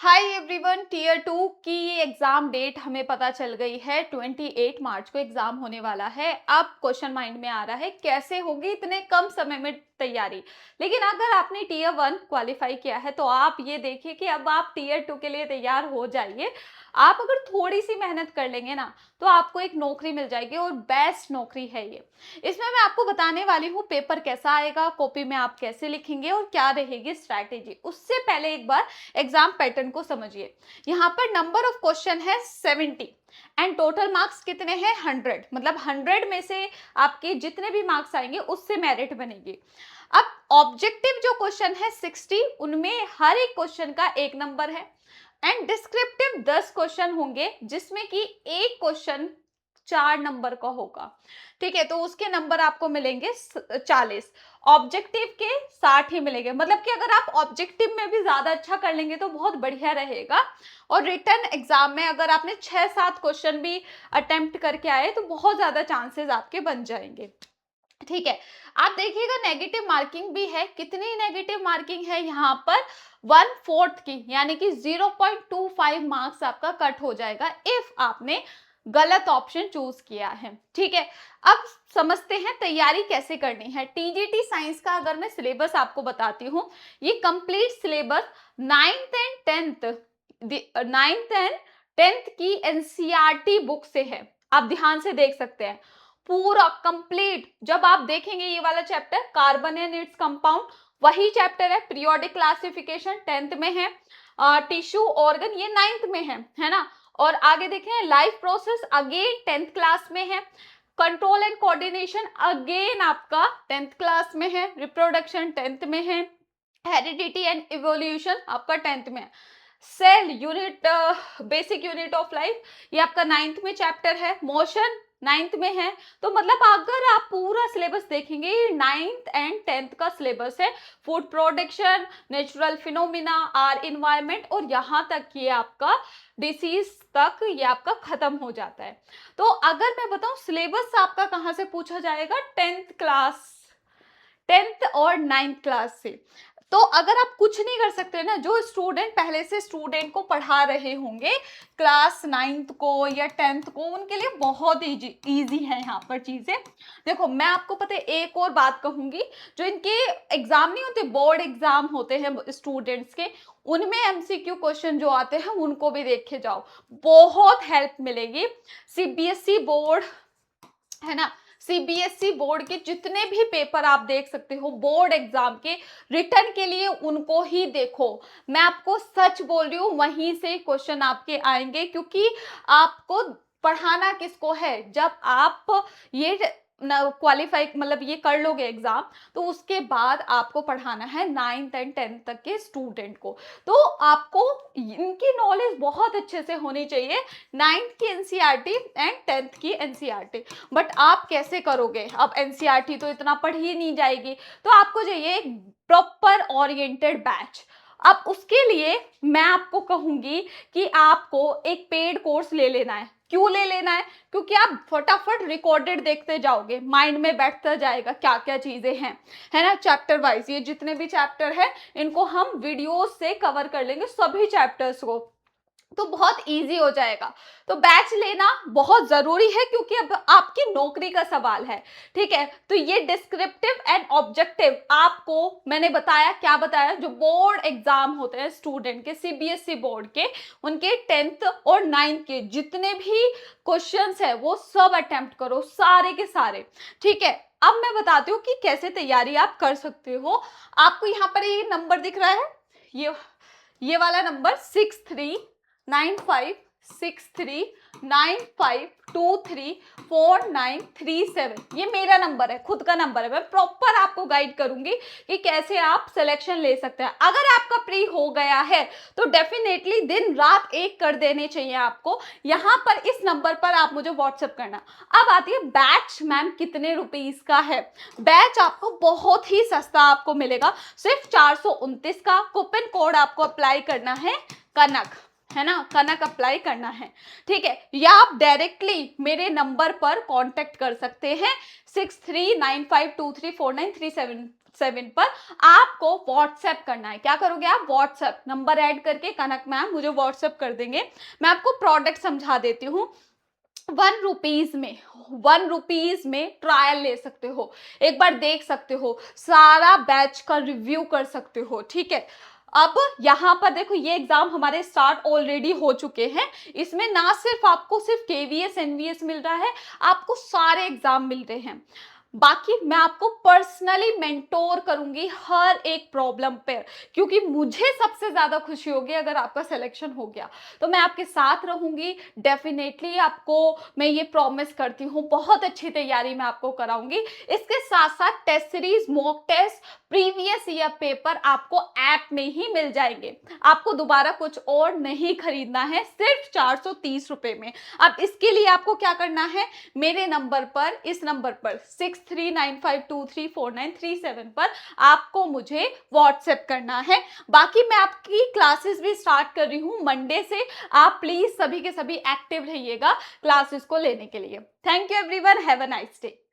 Hi everyone, tier 2 की exam date हमें पता चल गई है। 28 मार्च को एग्जाम होने वाला है। अब क्वेश्चन माइंड में आ रहा है कैसे होगी इतने कम समय में तैयारी। लेकिन अगर आपने टीयर 1 क्वालिफाई किया है तो आप ये देखिए कि अब आप टीयर 2 के लिए तैयार हो जाइए। आप अगर थोड़ी सी मेहनत कर लेंगे ना तो आपको एक नौकरी मिल जाएगी और बेस्ट नौकरी है ये। इसमें मैं आपको बताने वाली हूँ पेपर कैसा आएगा, कॉपी में आप कैसे लिखेंगे और क्या रहेगी स्ट्रैटेजी। उससे पहले एक बार एग्जाम पैटर्न को समझिए। यहाँ पर नंबर ऑफ क्वेश्चन है 70 एंड टोटल मार्क्स कितने हैं 100। मतलब 100 में से आपके जितने भी मार्क्स आएंगे उससे मेरिट बनेगी। अब ऑब्जेक्टिव जो क्वेश्चन है 60, उनमें हर एक क्वेश्चन का 1 नंबर है एंड डिस्क्रिप्टिव 10 क्वेश्चन होंगे जिसमें कि एक क्वेश्चन 4 नंबर का होगा। ठीक है, तो उसके नंबर आपको मिलेंगे 40। ऑब्जेक्टिव के 60 ही मिलेंगे। मतलब कि अगर आप ऑब्जेक्टिव में भी ज्यादा अच्छा कर लेंगे तो बहुत बढ़िया रहेगा। और रिटर्न एग्जाम में अगर आपने 6-7 क्वेश्चन भी अटेम्प्ट करके आए तो बहुत ज्यादा चांसेस आपके बन जाएंगे। ठीक है, आप देखिएगा नेगेटिव मार्किंग भी है। कितनी नेगेटिव मार्किंग है यहाँ पर 1/4 की, यानी कि 0.25 मार्क्स आपका कट हो जाएगा इफ आपने गलत ऑप्शन चूज किया है। ठीक है, अब समझते हैं तैयारी कैसे करनी है। टीजीटी साइंस का अगर मैं सिलेबस आपको बताती हूँ, ये complete syllabus 9th and 10th की एनसीईआरटी बुक से है। आप ध्यान से देख सकते हैं पूरा कंप्लीट। जब आप देखेंगे ये वाला chapter carbon and its compound, वही चैप्टर है। पीरियोडिक क्लासिफिकेशन 10th में है। टिश्यू ऑर्गन ये 9th में है ना। और आगे देखें life process again 10th class में है। कंट्रोल एंड कोऑर्डिनेशन अगेन आपका 10th क्लास में है। रिप्रोडक्शन 10th में है। हेरिडिटी एंड इवोल्यूशन आपका 10th में है। Cell unit basic unit of life ये आपका 9th में चैप्टर है। मोशन 9th में है। तो मतलब अगर आप पूरा सिलेबस देखेंगे 9th एंड 10th का सिलेबस है। Food production, natural phenomena, are environment और यहाँ तक ये आपका डिसीज तक ये आपका खत्म हो जाता है। तो अगर मैं बताऊं सिलेबस आपका कहाँ से पूछा जाएगा 10th और 9th क्लास से। तो अगर आप कुछ नहीं कर सकते ना, जो स्टूडेंट पहले से स्टूडेंट को पढ़ा रहे होंगे क्लास 9th को या 10th को, उनके लिए बहुत इजी है यहाँ पर चीजें। देखो मैं आपको पता है एक और बात कहूंगी, जो इनके एग्जाम नहीं होते, बोर्ड एग्जाम होते हैं स्टूडेंट्स के, उनमें एमसीक्यू क्वेश्चन जो आते हैं उनको भी देखे जाओ, बहुत हेल्प मिलेगी। सीबीएसई बोर्ड है ना, सीबीएसई बोर्ड के जितने भी पेपर आप देख सकते हो बोर्ड एग्जाम के रिटर्न के लिए, उनको ही देखो। मैं आपको सच बोल रही हूँ, वहीं से क्वेश्चन आपके आएंगे। क्योंकि आपको पढ़ाना किसको है, जब आप ये क्वालिफाई मतलब ये कर लोगे एग्जाम, तो उसके बाद आपको पढ़ाना है 9th एंड 10th तक के स्टूडेंट को। तो आपको इनकी नॉलेज बहुत अच्छे से होनी चाहिए, 9th की एनसीईआरटी एंड 10th की एनसीईआरटी। बट आप कैसे करोगे, अब एनसीईआरटी तो इतना पढ़ी नहीं जाएगी, तो आपको चाहिए एक प्रॉपर ओरिएंटेड बैच। अब उसके लिए मैं आपको कहूंगी कि आपको एक पेड कोर्स ले लेना है। क्यों ले लेना है? क्योंकि आप फटाफट रिकॉर्डेड देखते जाओगे, माइंड में बैठता जाएगा क्या क्या चीजें हैं, है ना। चैप्टर वाइज ये जितने भी चैप्टर है इनको हम वीडियोस से कवर कर लेंगे सभी चैप्टर्स को, तो बहुत इजी हो जाएगा। तो बैच लेना बहुत जरूरी है क्योंकि अब आपकी नौकरी का सवाल है। ठीक है, तो ये डिस्क्रिप्टिव एंड ऑब्जेक्टिव आपको मैंने बताया, क्या बताया, जो बोर्ड एग्जाम होते हैं स्टूडेंट के, सीबीएसई बोर्ड के, उनके 10th और 9th के जितने भी क्वेश्चंस है वो सब अटेम्प्ट करो, सारे के सारे। ठीक है, अब मैं बताती हूँ कि कैसे तैयारी आप कर सकते हो। आपको यहाँ पर ये नंबर दिख रहा है, ये वाला नंबर 63956395234937, ये मेरा नंबर है, खुद का नंबर है। मैं प्रॉपर आपको गाइड करूंगी कि कैसे आप सिलेक्शन ले सकते हैं। अगर आपका प्री हो गया है तो डेफिनेटली दिन रात एक कर देने चाहिए आपको। यहाँ पर इस नंबर पर आप मुझे व्हाट्सएप करना। अब आती है बैच, मैम कितने रुपीस का है? बैच आपको बहुत ही सस्ता आपको मिलेगा, सिर्फ 429 का। कूपन कोड आपको अप्लाई करना है कनक, है ना, कनक अप्लाई करना है। ठीक है, या आप डायरेक्टली मेरे नंबर पर कांटेक्ट कर सकते हैं 6395234937 7 पर आपको व्हाट्सएप करना है। क्या करोगे आप? व्हाट्सएप नंबर ऐड करके कनक मैम मुझे व्हाट्सएप कर देंगे। मैं आपको प्रोडक्ट समझा देती हूँ। 1 रुपीज में ट्रायल ले सकते हो, एक बार देख सकते हो, सारा बैच का रिव्यू कर सकते हो, ठीक है। अब यहाँ पर देखो ये एग्जाम हमारे स्टार्ट ऑलरेडी हो चुके हैं। इसमें ना सिर्फ आपको सिर्फ केवीएस एनवीएस मिल रहा है, आपको सारे एग्जाम मिल रहे हैं। बाकी मैं आपको पर्सनली मेंटोर करूंगी हर एक प्रॉब्लम पे, क्योंकि मुझे सबसे ज्यादा खुशी होगी अगर आपका सिलेक्शन हो गया, तो मैं आपके साथ रहूंगी डेफिनेटली। आपको मैं ये प्रॉमिस करती हूँ बहुत अच्छी तैयारी मैं आपको कराऊंगी। इसके साथ साथ test series, mock test, previous year paper आपको ऐप में ही मिल जाएंगे। आपको दोबारा कुछ और नहीं खरीदना है, सिर्फ 430 रुपए में। अब इसके लिए आपको क्या करना है, मेरे नंबर पर, इस नंबर पर 6395234937 पर आपको मुझे व्हाट्सएप करना है। बाकी मैं आपकी क्लासेस भी स्टार्ट कर रही हूँ मंडे से। आप प्लीज सभी के सभी एक्टिव रहिएगा क्लासेस को लेने के लिए। Thank you everyone, have a nice day.